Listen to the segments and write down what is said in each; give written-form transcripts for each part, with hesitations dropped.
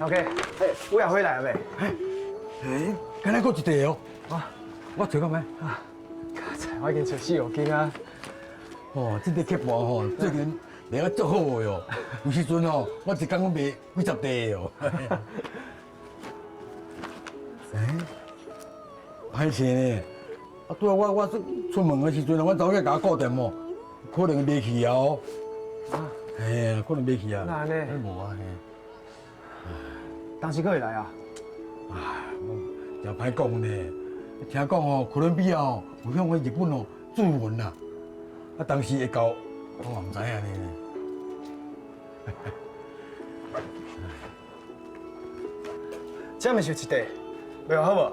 OK，嘿，我也回来了未？哎，敢若搁一地哦。啊，我找到没？啊，我已经找死路筋啊！哦，这个客户吼，最近卖啊足好的哟。有时阵吼，我一工我卖几十地哦。哎，歹势呢。啊，拄啊，我出门的时阵，我早起甲我固定哦，可能卖去啊哦。啊，哎呀，可能卖去啊。那安尼？无啊，嘿。当时可以来啊？唉，我真歹讲呢。听讲吼，哥伦比亚吼有向阮日本吼驻援啦。啊，当时会到，我嘛唔知影呢。这么小一地，卖好无？啊，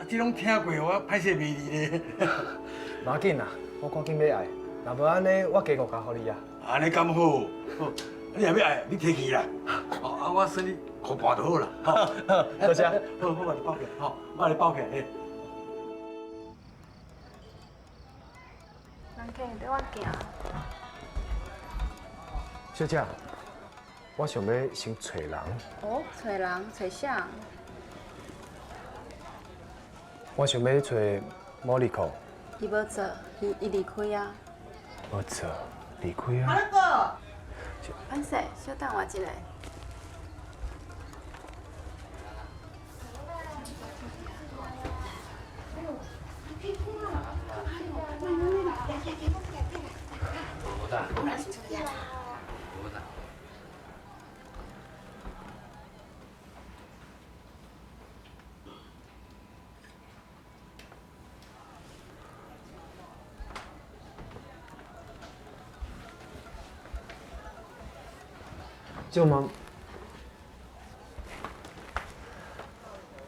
这拢听过，我歹势袂离呢。无要紧啦，我赶紧要爱。若无安尼，我加5加互你啊。安尼咁好，你若要爱，你摕去啦。哦，啊，我算你裤半就好啦。多谢。好，我帮你包起来，好，我帮你包起来。人客对我行。小姐，我想要先找人。哦，找人找啥？我想要找莫莉可。伊无做，伊离开啊。无做，离开啊。安势，稍等我一下。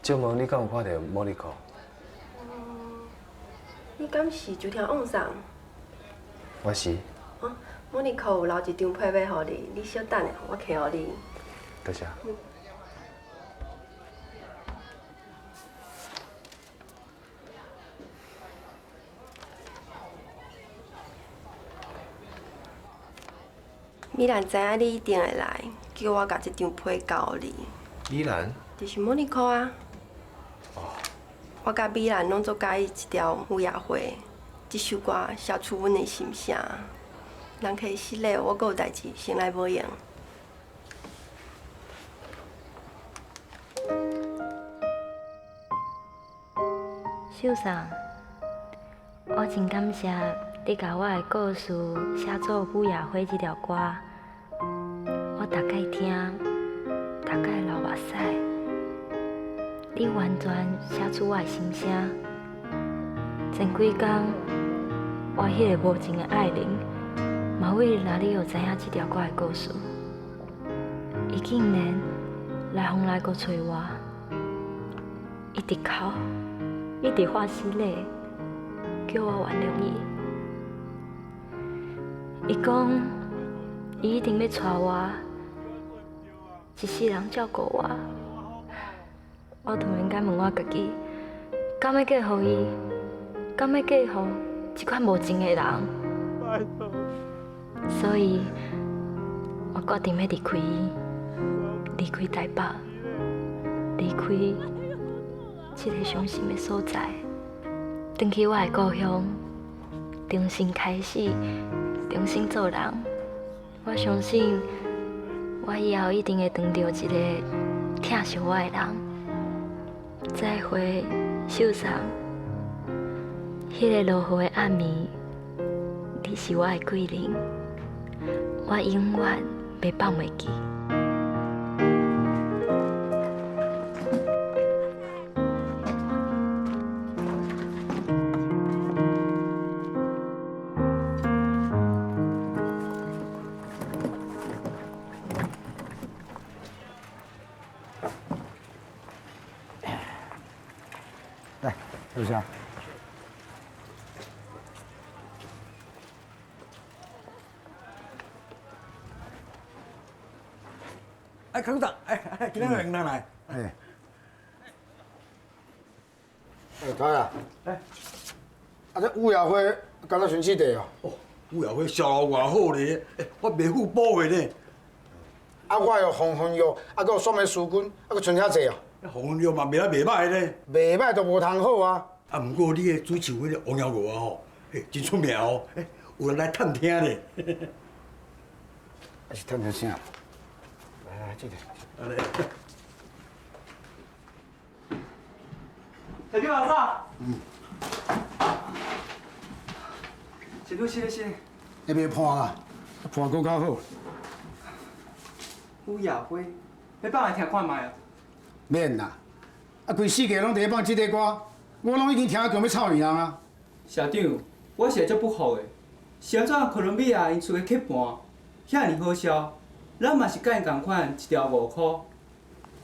借问你敢有看到莫莉可？你敢是就听网上？我是。哦，莫妮可有留一张批要互你，你稍等下，我摕互你。多谢。米兰知影你一定会来，叫我甲这张批交你。依然。就是莫妮可啊。我甲米兰拢做介意一条乌鸦花，这首歌写出阮的心声。人客失礼，我阁有代志先来无用。秀桑，我真感谢你甲我的故事写作《乌鸦花》这条歌，我大概听，大概流目屎，你完全写出我的心声。前几天，我迄个无情的爱人，嘛为哪里有知影这条歌的故事，伊竟然来风来阁找我，一直哭。一直发死泪，叫我原谅伊。伊讲，伊一定要带我，一世人照顾我。我突然间问我家己，敢要嫁予伊？敢要嫁予一款无情的人？所以，我决定要离开伊，离开台北，离开。这个伤心的所在，回去我的故乡，重新开始，重新做人。我相信，我以后一定会遇到一个疼惜我的人。再会，秀桑。迄个落雨的暗暝，你是我的贵人，我永远袂放袂记。来，录下。哎，科长，今天有人来。哎，台啊！哎，这乌鸦花敢若选起地哦。哦，乌鸦花销路偌好咧，我卖富保的呢。啊，我有红红药，啊，佮有酸梅素菌，啊，佮剩遐济哦。红药嘛，袂啦袂歹咧。袂歹就无通好啊。啊，毋过你的水树迄个王瑶娥啊吼，嘿，真出名哦，有人来探听咧。还是探听啥？来，这个。安尼。小舅阿嫂。小舅，谢谢。那边破啊，破搁较好。吴雅辉，要放来听看卖啊？免啦，啊，规世界拢伫咧放即个歌，我拢已经听到强要臭样啊。社长，我是会足不服的。是安怎哥伦比亚因出的客盘遐尼好销，咱嘛是甲因共款一条5块，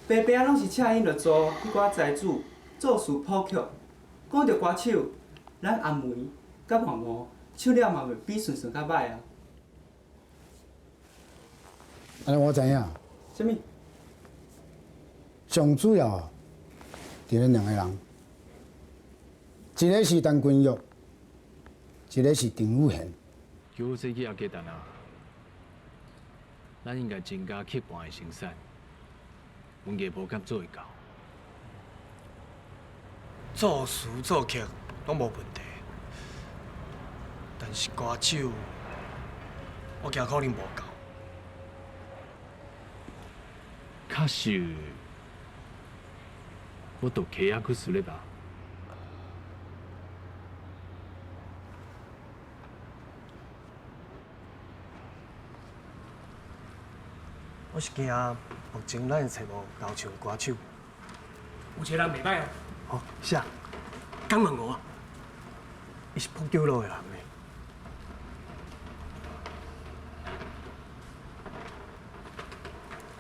白白拢是请因来做迄寡财主作词谱曲，讲到歌手，咱阿梅甲黄娥唱了嘛袂比顺顺较歹啊。安尼我知影，什么？上主要伫咧两个人，一个是陈君玉，一个是丁武贤。叫我这去也简单啊，咱应该增加客盘的生产，阮业无敢做会到。作词作曲拢无问题，但是歌手，我惊可能无够。确实，我都契约去输咧吧。我是惊目前咱找无够唱的歌手。有一个人袂歹哦，哦，是啊，江问我，伊是普救路的人呢。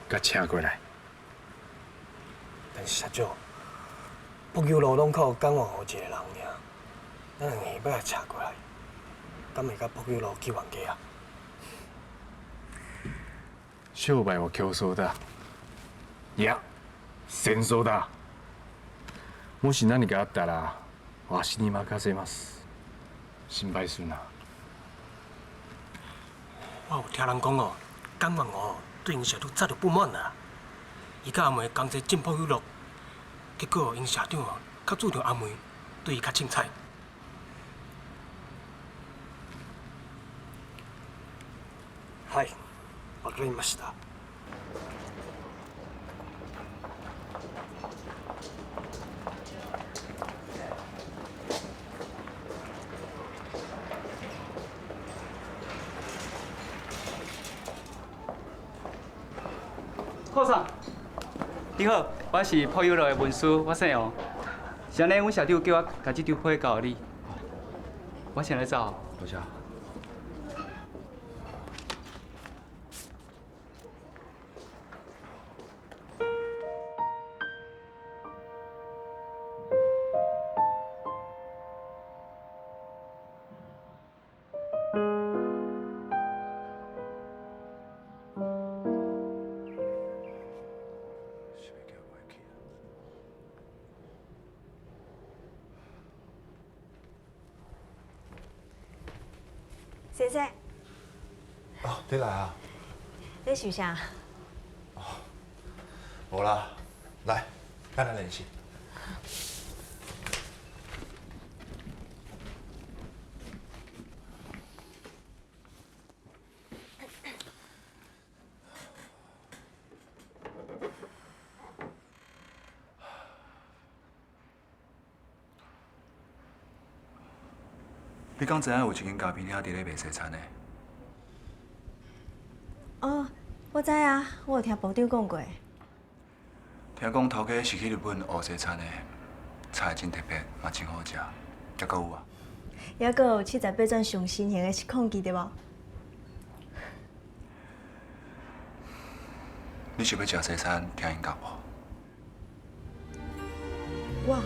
甲请过来。但是社长，普救路拢靠江王河一个人尔，咱两个要来查过来，敢会甲普救路起冤家啊？小白我 Q 说的，呀，先说的。もし何かあったら、わしに任せます。心配するな。我有听人讲哦，江王哦对因社长早就不满啦。伊甲阿梅同齐进步娱乐，结果因社长哦较注重阿梅，对伊较凊彩。はい、わかりました。科长，你好，我是破有乐的文书，我姓王。是安尼，阮社长叫我甲这张批交给你。我先来走。多谢。先生，哦，你来啊？你想啥？无啦，来，跟咱联系。你敢知影有一间咖啡厅伫咧卖西餐的？哦，我知啊，我有听部长讲过。听讲头家是去日本学西餐的，菜真特别，嘛真好食。还阁有啊？还阁有78种上新型的实况机对无？你想要食西餐，听因教无？我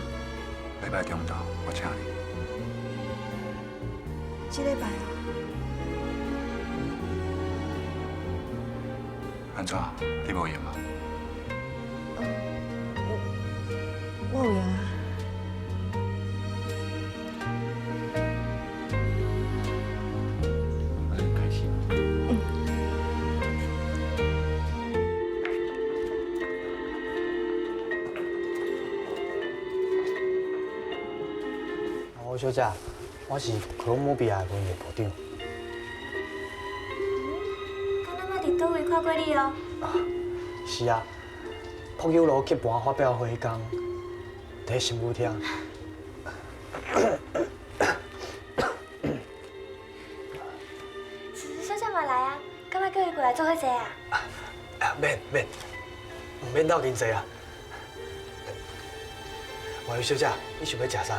礼拜中昼我请你。这礼拜啊，安怎？你无闲吗？我有闲啊。那就开心。王小姐，我是科隆姆比亚文艺部长。敢若我伫倒位看过你哦？是啊，朴有路去办发表会讲，伫新舞厅。思思小姐嘛来啊，敢若叫伊过来做伙坐啊？免，唔免斗阵坐啊。王小姐，你想要食啥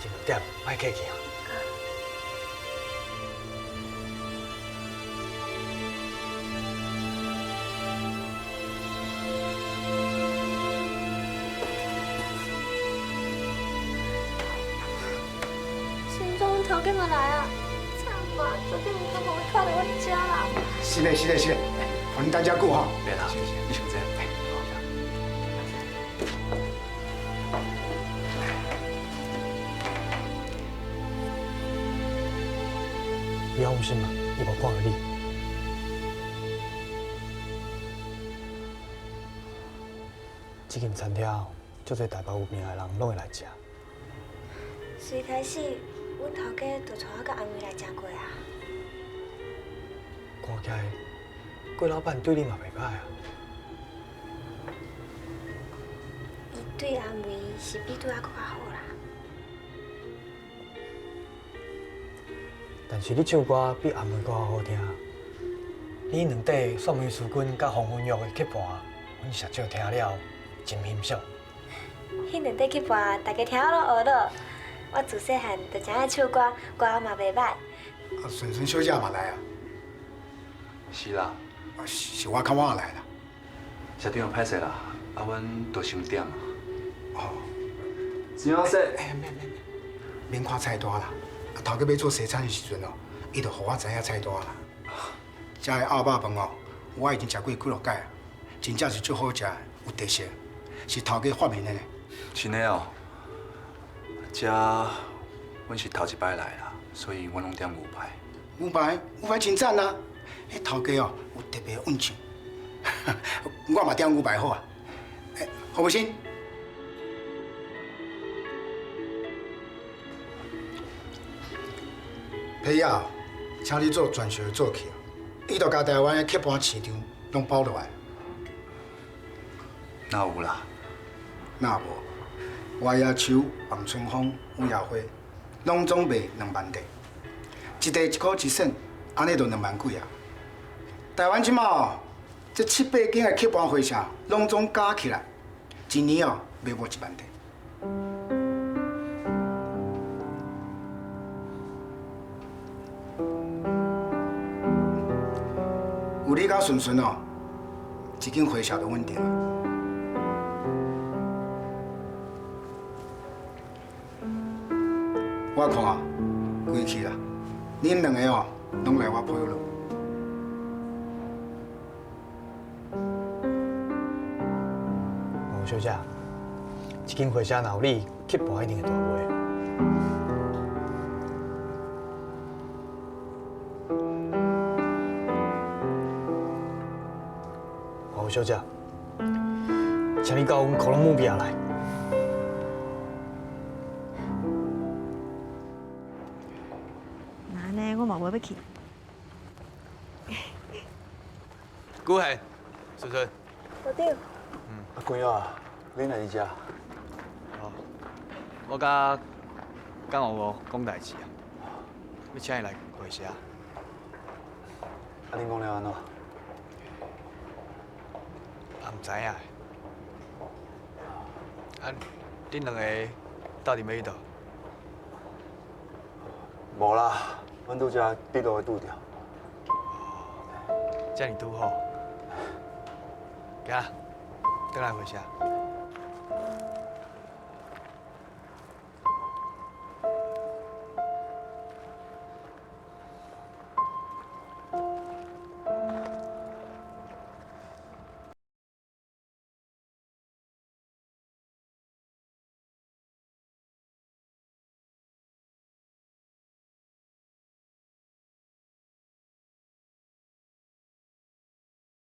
？16点，莫客气啊。心中头家嘛来啊，惨嘛，昨天唔通互伊看到我遮啦。是嘞，互恁等遮久吼。别啦，你想这？你放心嘛，伊无看到你。这间餐厅足侪台北有名的人拢会来食。最开始，阮头家就带我甲阿妹来食过啊。看起来，郭老板对你嘛袂歹啊。伊对阿妹是比对我较好啦。但是你唱歌比阿妹歌好听。你两底算命师君甲黄文玉的去伴，阮实少听了，真欣赏。迄两块去伴，大家听我拢学了。我自细汉就知影唱歌，歌喉嘛袂歹。顺顺小姐嘛来啊？是啦，是我较晚来啦。社长歹势啦，阮都伤点啊。哦，真好势。免看菜单啦。头家要做西餐的时阵哦，伊就互我知影菜单啦。遮个鸭肉饭哦，我已经食过几落摆啊，真正是最好食，有特色，是头家发明的呢。真的哦，这阮是头一摆来啦，所以阮拢点牛排。牛排真赞啊！迄头家哦有特别温情，我嘛点牛排好啊。好不先？皮仔，请你做全球做起，伊就甲台湾的客盘市场拢包落来。那有啦。那无，花野树、望春风、乌鸦花，拢总卖2万块，一地1块1仙，安尼就2万几啊！台湾即马哦，这7、8间的客盘会社，拢总加起来，一年哦卖无1万块。有你甲顺顺哦，一间会社就稳定了。我看啊，归去啦，恁两个哦，拢来我陪了。王小姐，一间会社若有你，去盘一定会大卖。王小姐，请你到阮科隆姆比亚来。那呢，我嘛无要去。久恒，顺顺。部长，阿君啊，恁来遮？哦，我甲江湖讲代志啊，要请伊来会社。啊，恁讲了安怎？也毋知影。啊，恁两个到底要去倒？无啦，阮拄则伫路会拄着。遮尔拄好。行，转来会社。